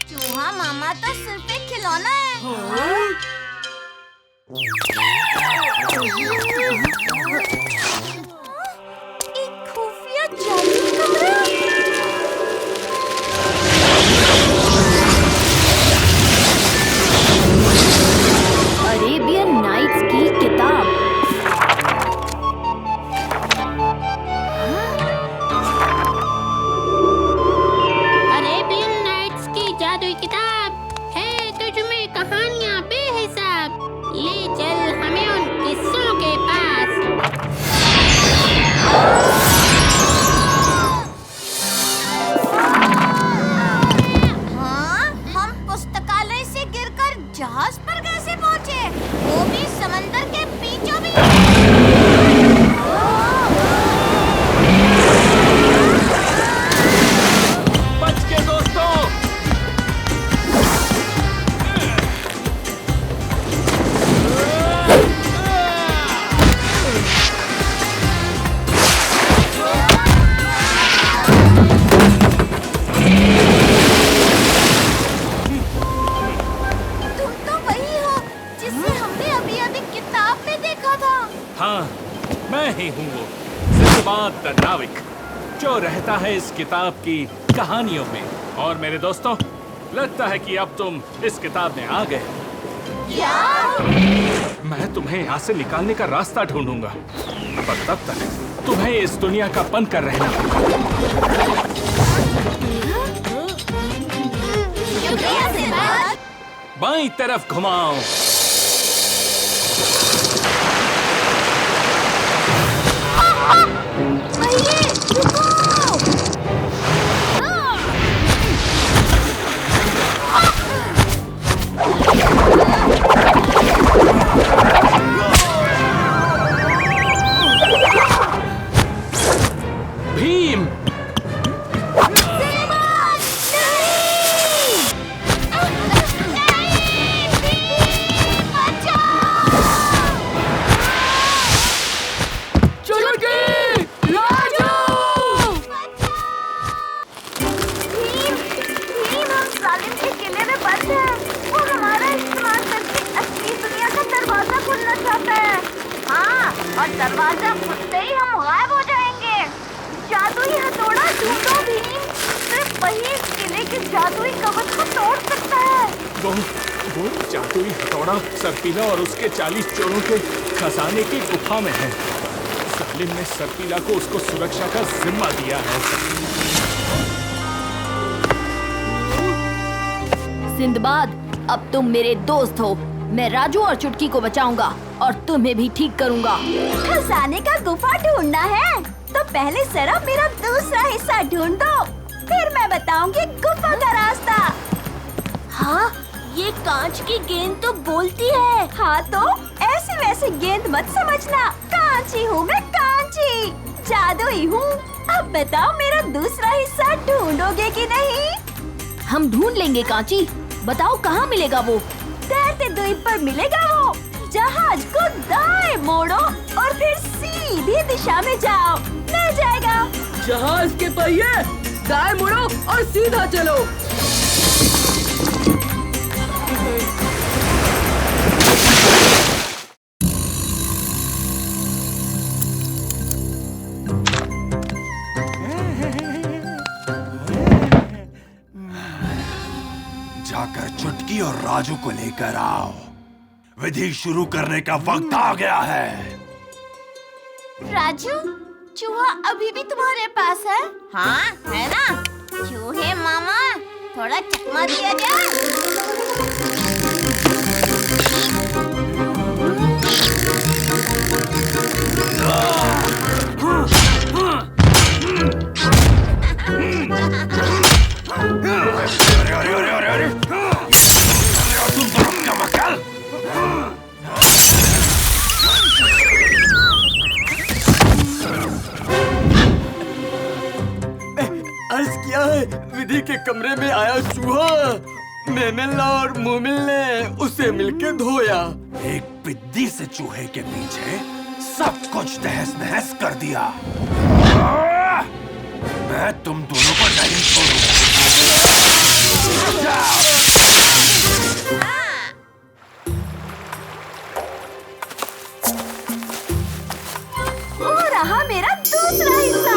चूहा मामा तो सिर्फ एक खिलौना है। एक खुफिया जादुई कमरा। अरेबियन नाइट्स की किताब। अरेबियन नाइट्स की जादुई किताब है तुझ में कहानियाँ बेहिसाब। ले चल हमें उन किस्सों के पास। हाँ, हम पुस्तकालय से गिरकर जहाज पर कैसे पहुँचे? वो भी समंदर के बीचों बीच। बच के दोस्तों। तुम तो वही हो जिसे हमने अभी-अभी किताब में देखा था। हाँ, मैं ही हूँ वो सिंदबाद द नाविक जो रहता है इस किताब की कहानियों में। और मेरे दोस्तों, लगता है कि अब तुम इस किताब में आ गए। मैं तुम्हें यहाँ से निकालने का रास्ता ढूंढूंगा, पर तब तक तुम्हें इस दुनिया का बंद कर रहना होगा। शुक्रिया सिंदबाद। बाईं तरफ घुमाओ। पहिए, रुको। भीम, भीम, हम सालिम के किले में बंद हैं। वो हमारा इस्तेमाल करके असली दुनिया का दरवाजा खोलना चाहता है। हाँ, और दरवाजा खुलते ही हम गायब हो जाएंगे। जादुई हथौड़ा ढूंढो भीम। सिर्फ वही इस किले के जादुई कवच को तोड़ सकता है। वो जादुई हथौड़ा सर्पिला और उसके 40 चोरों के खजाने की गुफा में है। सालिम ने सर्पिला को उसको सुरक्षा का जिम्मा दिया है। सिंदबाद, अब तुम मेरे दोस्त हो। मैं राजू और चुटकी को बचाऊंगा और तुम्हें भी ठीक करूंगा। खजाने का गुफा ढूंढना है तो पहले जरा मेरा दूसरा हिस्सा ढूंढ दो, फिर मैं बताऊंगी गुफा का रास्ता। हाँ, ये कांच की गेंद तो बोलती है। हाँ तो ऐसी वैसी गेंद मत समझना। कांची हूँ मैं, कांची, जादुई हूँ। अब बताओ मेरा दूसरा हिस्सा ढूंढोगे कि नहीं? हम ढूंढ लेंगे कांची। बताओ कहाँ मिलेगा वो? तैरते द्वीप पर मिलेगा वो। जहाज को दाएं मोड़ो और फिर सीधी दिशा में जाओ, मिल जाएगा। जहाज के पहिए दाएं मुड़ो और सीधा चलो। जाकर चुटकी और राजू को लेकर आओ। विधि शुरू करने का वक्त आ गया है। राजू, चूहा अभी भी तुम्हारे पास है? हाँ, है ना? चूहे मामा, थोड़ा चकमा दिया जाए। अरे अरे अरे अरे अरे तुम तो क्या मक्कल? अर्ज किया है विधि के कमरे में आया चूहा मेमेल और मुमिल ने उसे मिलके धोया। एक पिद्दी से चूहे के पीछे सब कुछ तहस नहस कर दिया। मैं तुम दोनों को नहीं छोड़ूंगा। वो रहा मेरा दूसरा हिस्सा।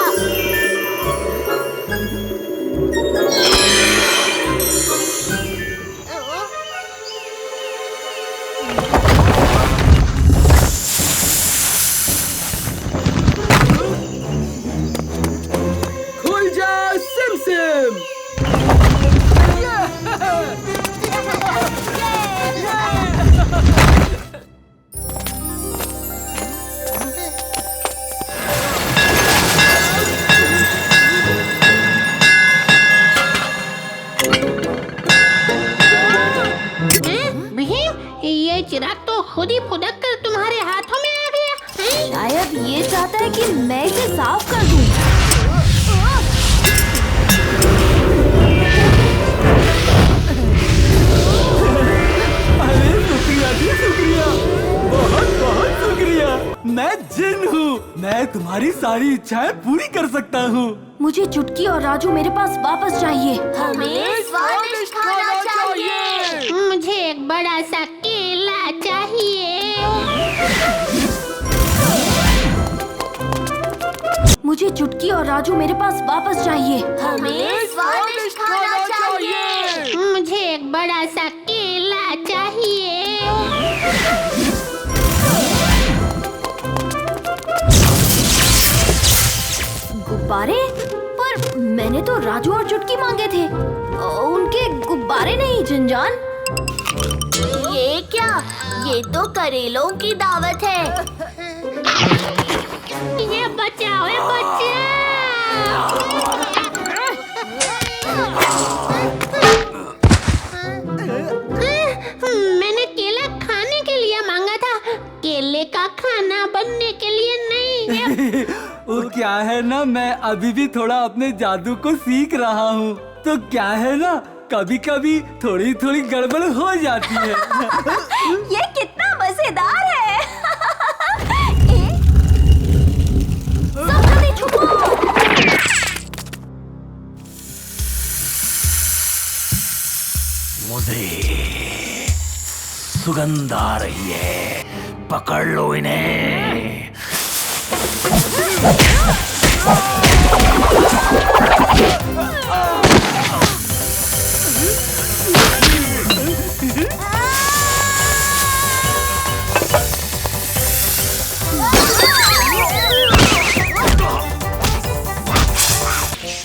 खुल जा सिम सिम। भीम, ये चिराग तो खुद ही फुदक कर तुम्हारे हाथों में आ गया। शायद ये चाहता है कि मैं इसे साफ कर दूं। अरे शुक्रिया जी, शुक्रिया, बहुत बहुत शुक्रिया। मैं जिन हूँ, मैं तुम्हारी सारी इच्छाएं पूरी कर सकता हूँ। मुझे चुटकी और राजू मेरे पास वापस चाहिए। हमें स्वादिष्ट खाना चाहिए। मुझे एक बड़ा सा केला चाहिए। मुझे चुटकी और राजू मेरे पास वापस चाहिए। हमें स्वादिष्ट खाना चाहिए। मुझे एक बड़ा सा केला चाहिए। गुब्बारे? पर मैंने तो राजू और चुटकी मांगे थे। उनके गुब्बारे नहीं जिनजान। ये क्या? ये तो करेलों की दावत है। ये बचाओ, ये बचाओ। मैंने केला खाने के लिए मांगा था, केले का खाना बनने के लिए नहीं। वो क्या है ना, मैं अभी भी थोड़ा अपने जादू को सीख रहा हूँ, तो क्या है ना, कभी कभी थोड़ी थोड़ी गड़बड़ हो जाती है। ये कितना मजेदार है। सब जल्दी छुपो। मुझे सुगंध आ रही है, पकड़ लो इन्हें।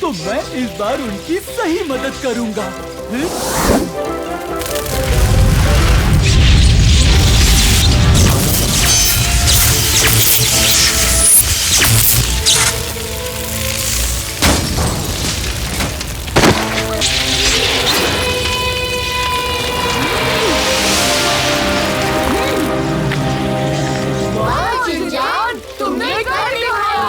तो मैं इस बार उनकी सही मदद करूँगा। तुमने कर दिखाया।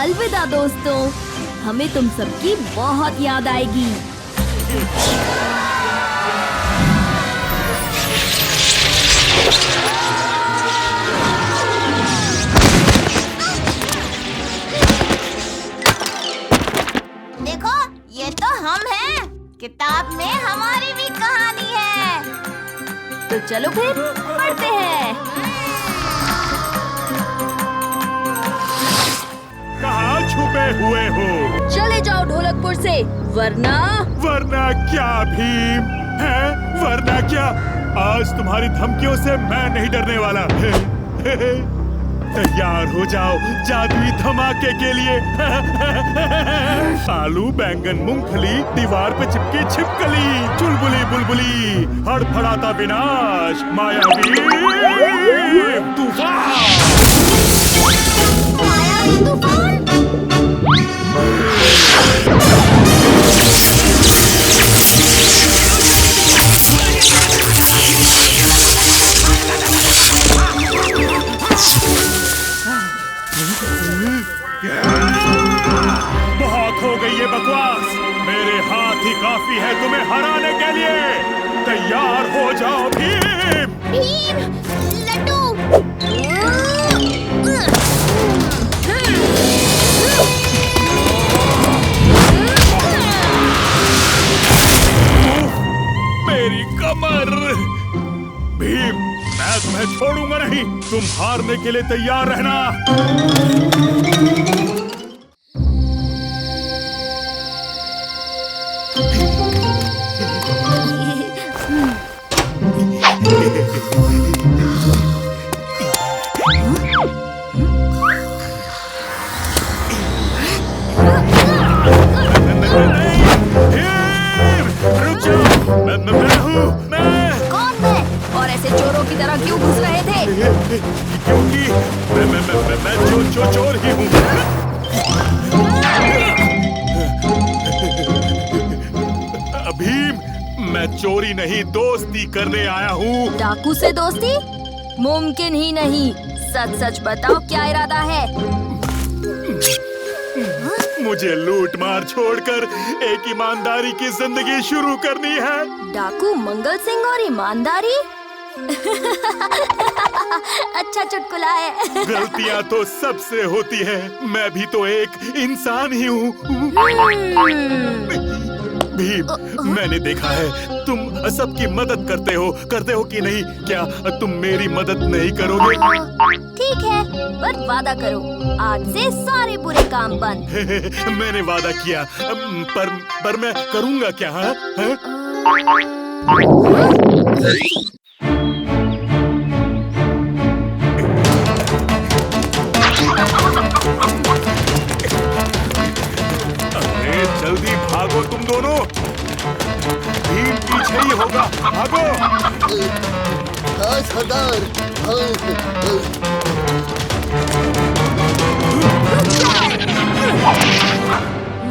अलविदा दोस्तों, हमें तुम सबकी बहुत याद आएगी। देखो, ये तो हम हैं। किताब में हमारी भी कहानी है। तो चलो फिर पढ़ते हैं। कहाँ छुपे हुए हो? चले जाओ ढोलकपुर से, वरना क्या भीम है? वरना क्या? आज तुम्हारी धमकियों से मैं नहीं डरने वाला। तैयार हो जाओ जादुई धमाके के लिए। आलू, बैंगन, मूंगफली, दीवार पे चिपकी छिपकली, चुलबुली बुलबुली, हड़फड़ाता विनाश, मायावी तूफान। मायावी तूफान। बहुत हो गई ये बकवास। मेरे हाथ ही काफी है तुम्हें हराने के लिए। तैयार हो जाओ भीम। भीम, लड्डू। मेरी कमर। भीम, मैं तुम्हें छोड़ूंगा नहीं। तुम हारने के लिए तैयार रहना। कौन मैं? और ऐसे चोरों की तरह क्यों घुस रहे थे? क्योंकि मैं चोर ही हूँ। भीम, मैं चोरी नहीं दोस्ती करने आया हूँ। डाकू से दोस्ती? मुमकिन ही नहीं। सच सच बताओ क्या इरादा है? मुझे लूट मार छोड़कर एक ईमानदारी की जिंदगी शुरू करनी है। डाकू मंगल सिंह और ईमानदारी? अच्छा चुटकुला है। गलतियाँ तो सबसे होती है। मैं भी तो एक इंसान ही हूँ। भीम, मैंने देखा है तुम सबकी मदद करते हो कि नहीं? क्या तुम मेरी मदद नहीं करोगे? ठीक है, पर वादा करो आज से सारे बुरे काम बंद। मैंने वादा किया, पर मैं करूँगा क्या? हाँ? अरे जल्दी भागो तुम दोनों। भीम पीछे ही होगा, भागो। सरदार।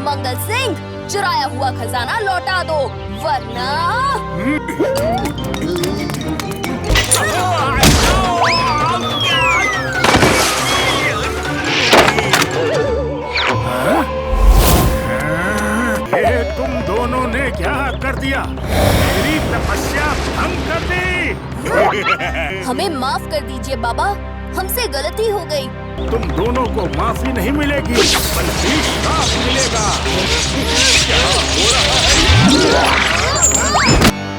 मंगल सिंह, चुराया हुआ खजाना लौटा दो, वरना ये तुम दोनों ने क्या कर दिया? मेरी तपस्या भंग कर दी। हमें माफ कर दीजिए बाबा, हमसे गलती हो गई। तुम दोनों को माफी नहीं मिलेगी, बल्कि श्राप मिलेगा। क्या हो रहा है?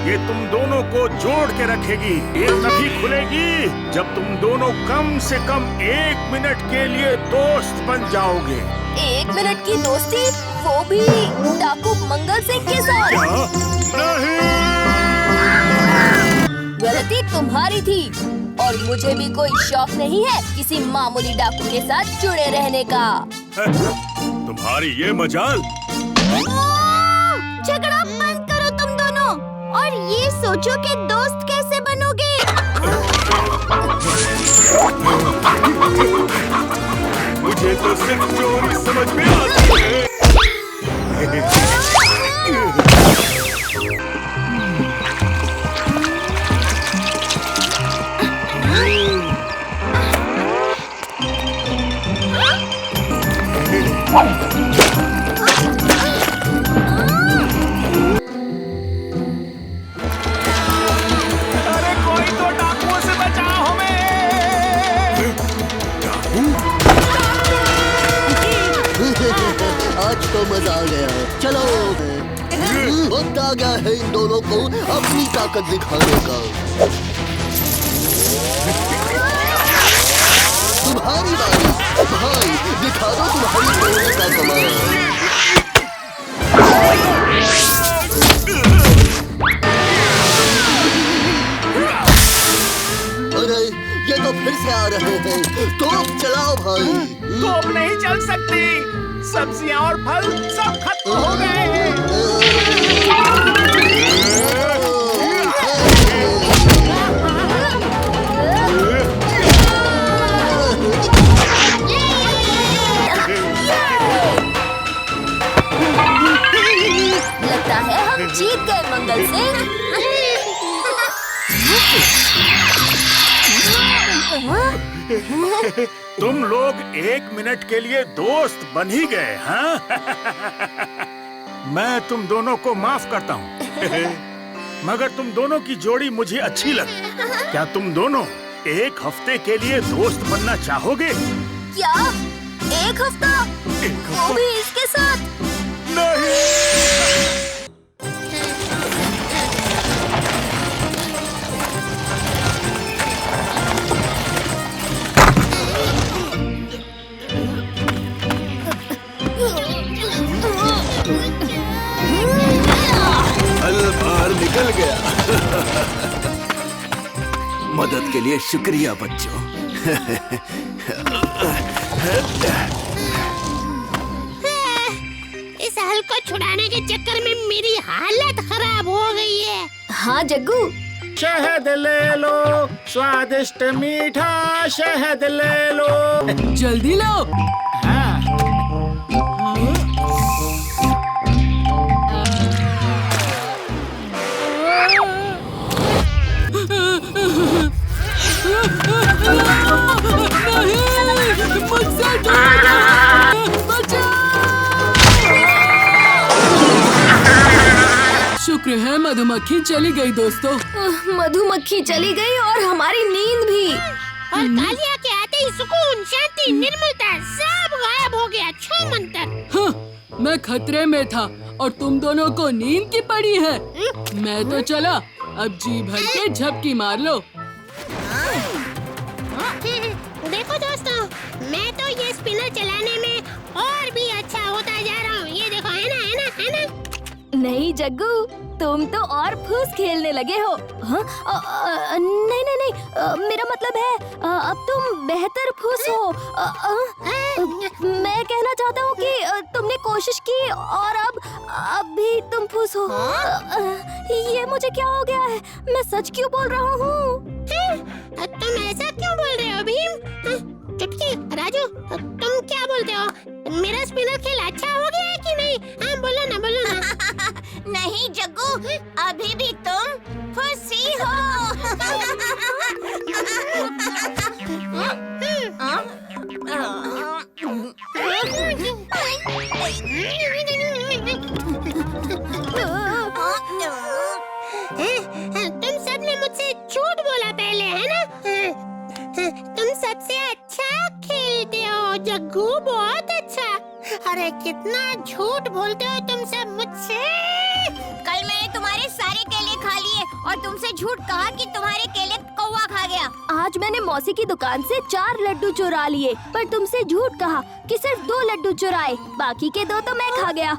ये तुम दोनों को जोड़ के रखेगी। ये तभी खुलेगी जब तुम दोनों कम से कम 1 मिनट के लिए दोस्त बन जाओगे। 1 मिनट की दोस्ती, वो भी डाकू मंगल सिंह के साथ? नहीं। गलती तुम्हारी थी, और मुझे भी कोई शौक नहीं है किसी मामूली डाकू के साथ जुड़े रहने का। तुम्हारी ये मजाल। झगड़ा बंद करो तुम दोनों, और ये सोचो कि दोस्त कैसे बनोगे। मुझे तो सिर्फ चोरी समझ में आती है। अरे कोई तो डाकुओं से बचाओ हमें। आज तो मजा आ गया। चलो, वक्त आ गया है इन दोनों को अपनी ताकत दिखाने का। तुम्हारी बारी भाई, दिखा दो तुम्हारी बोलने का कमाल। अरे ये तो फिर से आ रहे हैं। तो तोप नहीं चल सकती। सब्जियां और फल सब खत्म हो गए हैं। लगता है हम जीत गए मंगल सिंह। तुम लोग 1 मिनट के लिए दोस्त बन ही गए, हाँ? मैं तुम दोनों को माफ करता हूँ। मगर तुम दोनों की जोड़ी मुझे अच्छी लगी। क्या तुम दोनों 1 हफ्ते के लिए दोस्त बनना चाहोगे? क्या 1 हफ्ता? वो भी इसके साथ? नहीं। बाहर निकल गया। मदद के लिए शुक्रिया बच्चों। इस हल को छुड़ाने के चक्कर में मेरी हालत खराब हो गई है। हाँ जग्गू, शहद ले लो, स्वादिष्ट मीठा शहद ले लो। जल्दी लो। नहीं, मुझसे दूर बचाओ। शुक्र है मधुमक्खी चली गई दोस्तों। मधुमक्खी चली गई और हमारी नींद भी। और कालिया के आते ही सुकून, शांति, निर्मलता सब गायब हो गया। छो मंतर। हाँ, मैं खतरे में था और तुम दोनों को नींद की पड़ी है। मैं तो चला, अब जी भर के झपकी मार लो। देखो दोस्तों, मैं तो ये स्पिनर चलाने में और भी अच्छा होता जा रहा हूँ। ये देखो, है ना, है ना, है ना? नहीं जग्गू, तुम तो और फूस खेलने लगे हो। हाँ? नहीं नहीं नहीं, मेरा मतलब है अब तुम बेहतर फूस हो। मैं कहना चाहता हूँ कि तुमने कोशिश की और अब भी तुम फूस हो। ये मुझे क्या हो गया है? मैं सच क्यों बोल रहा हूँ? तुम ऐसा क्यों बोल रहे हो भीम? चुटकी, राजू, तुम क्या बोलते हो? मेरा स्पिनर खेल अच्छा हो गया है कि नहीं? हाँ, बोलो ना, बोलो ना। नहीं जग्गू, अभी भी तुम फंसी हो। तुम सबने मुझसे झूठ बोला पहले, है ना? तुम सबसे अच्छा खेलते हो जग्गू, बहुत अच्छा। अरे कितना झूठ बोलते हो तुम सब मुझसे। कल मैंने तुम्हारे सारे केले खा लिए और तुमसे झूठ कहा कि तुम्हारे केले कौवा खा गया। आज मैंने मौसी की दुकान से 4 लड्डू चुरा लिए, पर तुमसे झूठ कहा कि सिर्फ 2 लड्डू चुराए, बाकी के 2 तो मैं खा गया।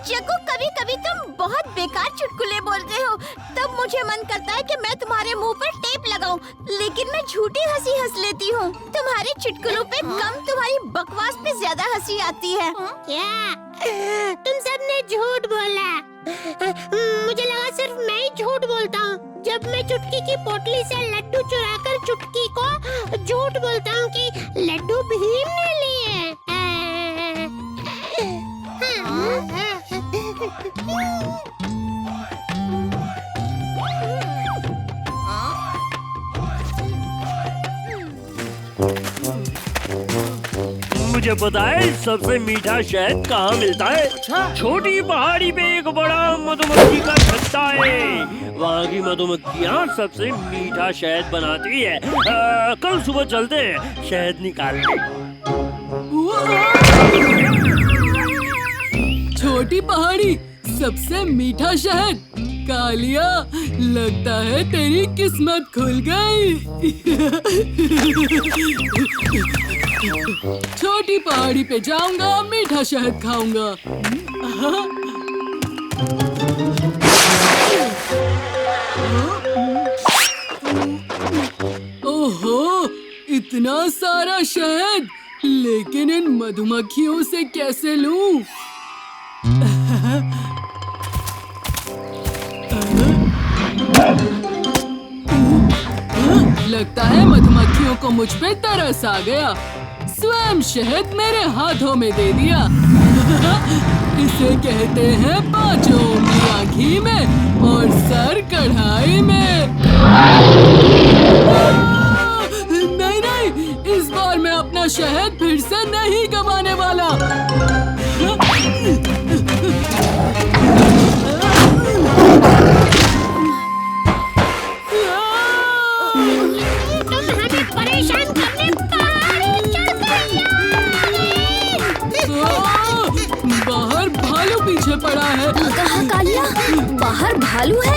जग्गू, कभी कभी तुम बहुत बेकार चुटकुले बोलते हो, तब मुझे मन करता है कि मैं तुम्हारे मुंह पर टेप लगाऊं, लेकिन मैं झूठी हंसी हंस लेती हूँ। तुम्हारे चुटकुलों पे कम, तुम्हारी बकवास पे ज्यादा हंसी आती है। क्या तुम सबने झूठ बोला? मुझे लगा सिर्फ मैं ही झूठ बोलता हूँ। जब मैं चुटकी की पोटली से लड्डू चुराकर चुटकी को झूठ बोलता हूँ कि लड्डू भीम ने लिए। मुझे पता है सबसे मीठा शहद कहाँ मिलता है। छोटी पहाड़ी पे एक बड़ा मधुमक्खी का छत्ता है, वहाँ की मधुमक्खियाँ सबसे मीठा शहद बनाती है। कल सुबह चलते हैं शहद निकालने। छोटी पहाड़ी, सबसे मीठा शहद। कालिया, लगता है तेरी किस्मत खुल गई। छोटी पहाड़ी पे जाऊंगा, मीठा शहद खाऊंगा। ओहो, इतना सारा शहद, लेकिन इन मधुमक्खियों से कैसे लूं? लगता है मधुमक्खियों को मुझ पे तरस आ गया। स्वयं शहद मेरे हाथों में दे दिया। इसे कहते हैं 5 उंगलियां घी में और सर कढ़ाई में। नहीं नहीं, इस बार मैं अपना शहद फिर से नहीं गंवाने वाला। तुम हमें परेशान करने पहाड़ी चढ़ गए। बाहर भालू पीछे पड़ा है। कहाँ कालिया? बाहर भालू है।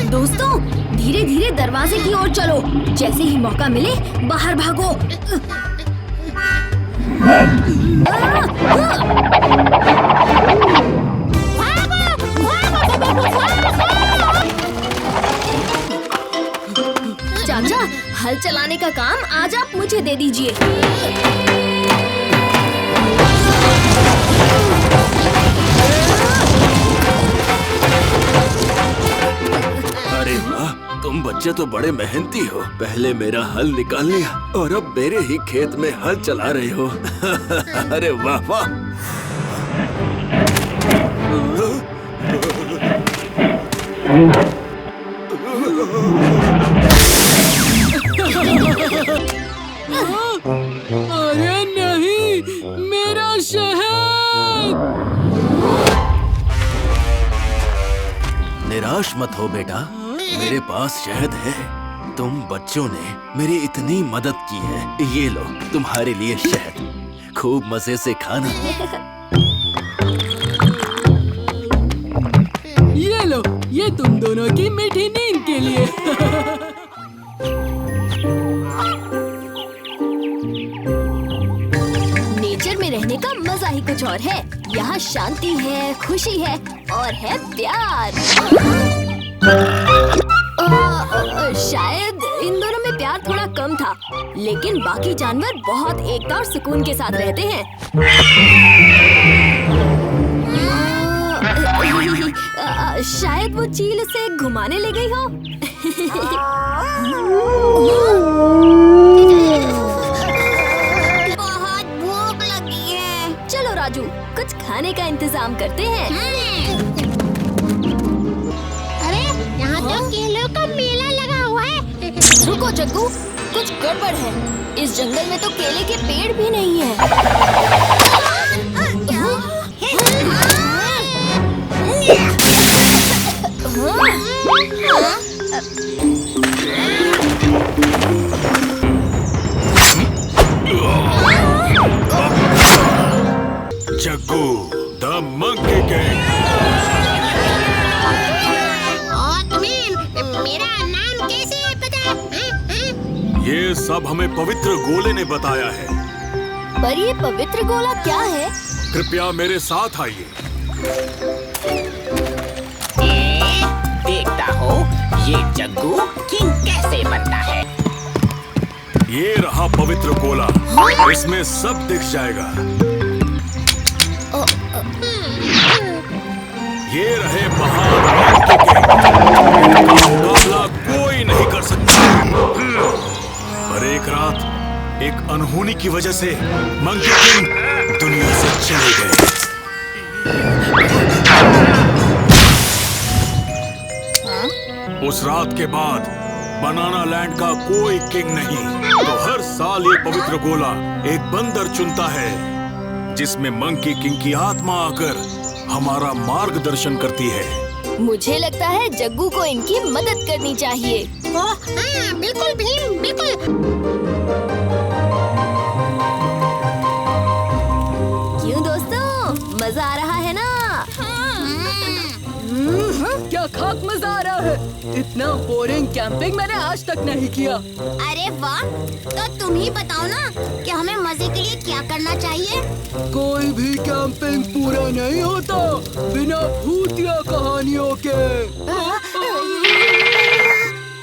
दोस्तों, धीरे धीरे दरवाजे की ओर चलो। जैसे ही मौका मिले बाहर भागो। चाचा, हल चलाने का काम आज आप मुझे दे दीजिए। अरे वाह, तुम बच्चे तो बड़े मेहनती हो। पहले मेरा हल निकाल लिया और अब मेरे ही खेत में हल चला रहे हो। अरे वाह वाह। अरे नहीं, मेरा शहद! निराश मत हो बेटा, मेरे पास शहद है। तुम बच्चों ने मेरी इतनी मदद की है। ये लो तुम्हारे लिए शहद, खूब मजे से खाना। ये लो, ये तुम दोनों की मीठी नींद के लिए। नेचर में रहने का मजा ही कुछ और है। यहाँ शांति है, खुशी है और है प्यार। शायद इन दोनों में प्यार थोड़ा कम था, लेकिन बाकी जानवर बहुत एकता और सुकून के साथ रहते हैं। शायद वो चील उसे घुमाने ले गई हो। बहुत भूख लगी है। चलो राजू, कुछ खाने का इंतजाम करते हैं। अरे यहाँ तो केलों का मेला लगा हुआ है। रुको जग्गू, कुछ गड़बड़ है। इस जंगल में तो केले के पेड़ भी नहीं है। Jaggu, the monkey king. तुम्हें मेरा नाम कैसे पता? ये सब हमें पवित्र गोले ने बताया है। पर ये पवित्र गोला क्या है? कृपया मेरे साथ आइए। देखता हो ये जग्गू किंग कैसे बनता है। ये रहा पवित्र गोला, इसमें सब दिख जाएगा। ये रहे महान मंकी किंग, इनका मुकाबला कोई नहीं कर सकता। पर एक रात एक अनहोनी की वजह से मंकी किंग दुनिया से चले गए। उस रात के बाद बनाना लैंड का कोई किंग नहीं। तो हर साल ये पवित्र गोला एक बंदर चुनता है, जिसमें मंकी किंग की आत्मा आकर हमारा मार्गदर्शन करती है। मुझे लगता है जग्गू को इनकी मदद करनी चाहिए। हाँ, बिल्कुल भीम, बिल्कुल। क्यों दोस्तों, मजा आ रहा है ना? क्या खाक मजा आ रहा है। इतना बोरिंग कैंपिंग मैंने आज तक नहीं किया। अरे वाह, तो तुम ही बताओ ना कि हमें मजे के लिए क्या करना चाहिए। कोई भी कैंपिंग पूरा नहीं होता बिना भूतिया कहानियों के।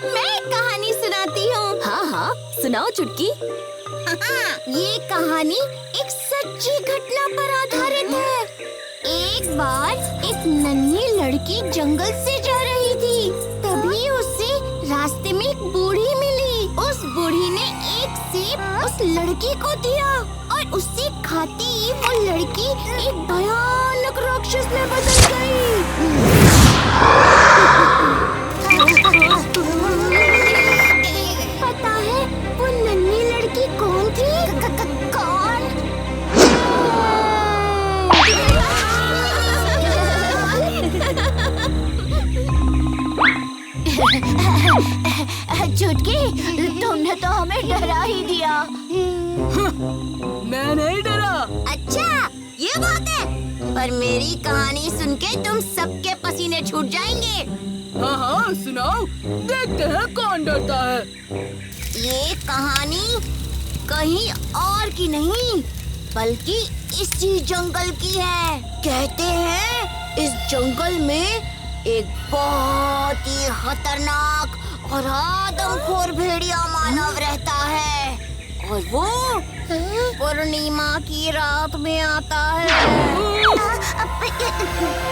मैं एक कहानी सुनाती हूँ। हाँ हाँ, सुनाओ चुटकी। ये कहानी एक सच्ची घटना पर आधारित है। एक बार एक नन्ही लड़की जंगल से जा रही थी। तभी उसे रास्ते में एक बूढ़ी मिली। उस बूढ़ी ने एक सेब उस लड़की को दिया और उससे खाते ही वो लड़की एक भयानक राक्षस में बदल गई। पता है वो नन्ही लड़की कौन थी? कौन? चुटकी, तुमने तो हमें डरा ही दिया। मैं नहीं डरा। अच्छा, ये बात है। पर मेरी कहानी सुन के तुम सबके पसीने छूट जाएंगे। हाँ हाँ सुनाओ, देखते हैं कौन डरता है। ये कहानी कहीं और की नहीं बल्कि इसी जंगल की है। कहते हैं इस जंगल में एक बहुत ही खतरनाक और आदमखोर भेड़िया मानव रहता है और वो पूर्णिमा की रात में आता है।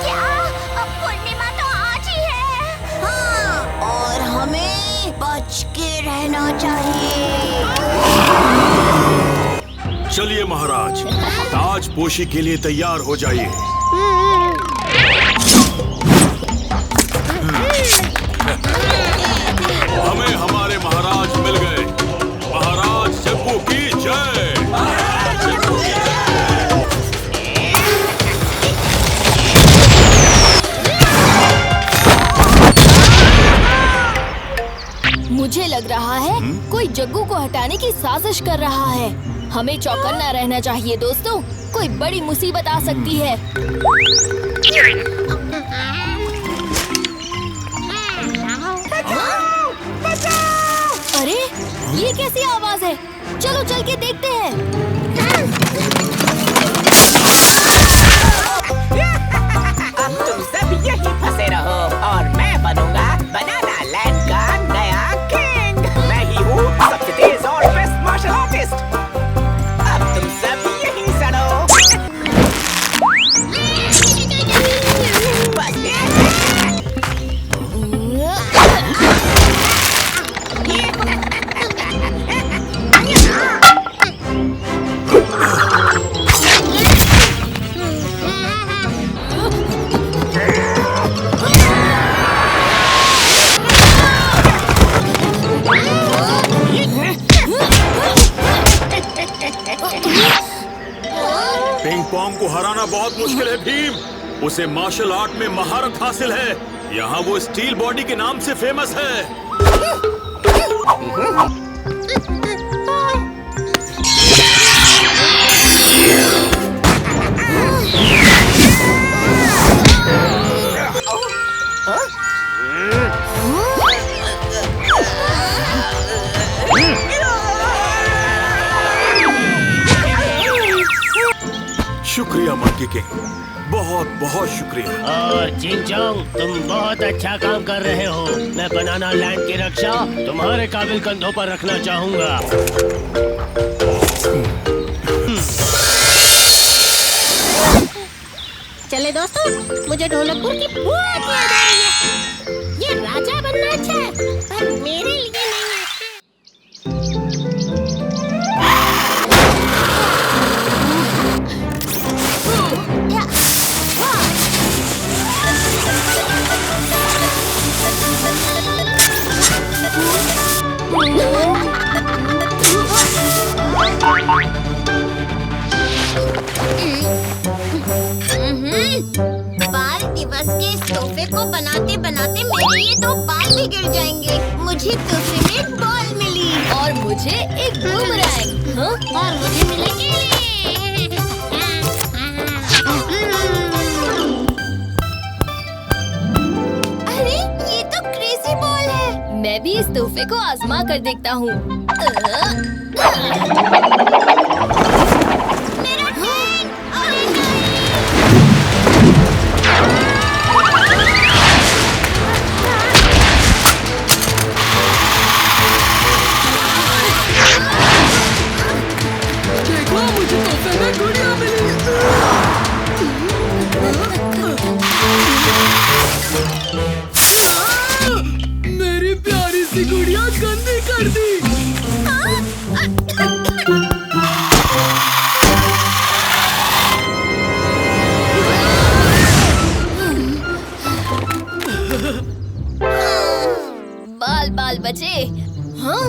क्या? पूर्णिमा तो आज ही है। हाँ, और हमें बच के रहना चाहिए। चलिए महाराज, ताजपोशी के लिए तैयार हो जाइए। हमें हमारे महाराज मिल गए। महाराज जग्गू की जय। मुझे लग रहा है कोई जग्गू को हटाने की साजिश कर रहा है। हमें चौकन्ना रहना चाहिए दोस्तों, कोई बड़ी मुसीबत आ सकती है। अरे ये कैसी आवाज है? चलो चल के देखते हैं। अब तुम सब यहीं फंसे रहो और मैं बनूंगा बनाना लैंड का नया किंग। मैं ही हूँ सबसे तेज और बेस्ट मार्शल आर्टिस्ट। अब तुम सब यहीं सड़ो। पिंग पोंग को हराना बहुत मुश्किल है भीम। उसे मार्शल आर्ट में महारत हासिल है। यहाँ वो स्टील बॉडी के नाम से फेमस है। शुक्रिया मंकी किंग, बहुत बहुत शुक्रिया। और चिंचोंग, तुम बहुत अच्छा काम कर रहे हो। मैं बनाना लैंड की रक्षा तुम्हारे काबिल कंधों पर रखना चाहूँगा। चले दोस्तों, मुझे ढोलकपुर की बहुत याद आ रही है। ये राजा बनना अच्छा है पर मेरे लिए नहीं अच्छा। बाल दिवस के इस तोहफे को बनाते बनाते मेरे ये 2 बाल भी गिर जाएंगे। मुझे तोहफे में एक बॉल मिली और मुझे एक बूमरैंग। हाँ? और मुझे मिले केले। मैं भी इस तोहफे को आजमा कर देखता हूँ। देखो, मुझे तोहफे में गुड़िया मिली। मेरी प्यारी सी गुड़िया गंदी कर दी। बाल बाल बचे। हाँ?